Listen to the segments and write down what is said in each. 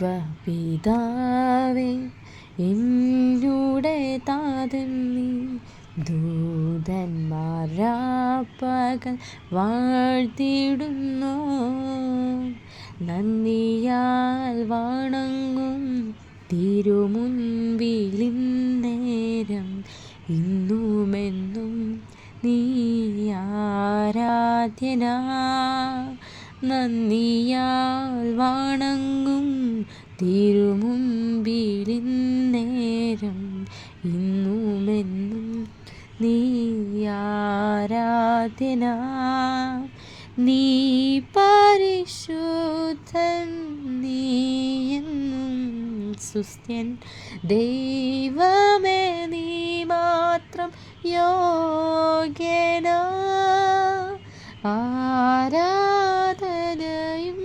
ദൈവപിതാവേ എന്നുടെ താതൻ നീ, ദൂതന്മാരാപ്പകൽ വാഴ്ത്തിടുന്നു. നന്ദിയാൽ വണങ്ങും തിരുമുൻപിലിന്നേരം ഇന്നുമെന്നും നീ ആരാധ്യനാ. നന്ദിയാൽ വണങ്ങും തിരുമുൻപിലിന്നേരം ഇന്നുമെന്നും നീ ആരാധ്യനാ. നീ പരിശുദ്ധൻ, നീ എന്നും സ്തുത്യൻ. ദൈവമേ നീ മാത്രം യോഗ്യനാ. ആരാധനയും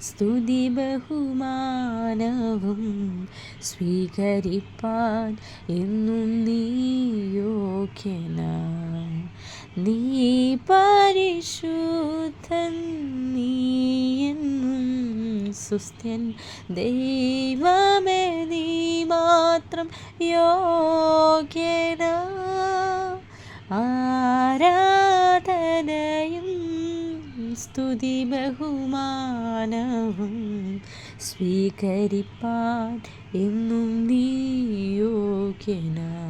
സ്തുതി ബഹുമാനവും സ്വീകരിപ്പാൻ എന്നും നീ യോഗ്യനാ. നീ പരിശുദ്ധൻ, നീ എന്നും സ്തുത്യൻ. ദൈവമേ നീ മാത്രം യോഗ്യനാ. ആരാധനയും സ്തുതി ബഹുമാനവും സ്വീകരിപ്പാൻ എന്നും നീ യോഗ്യനാ.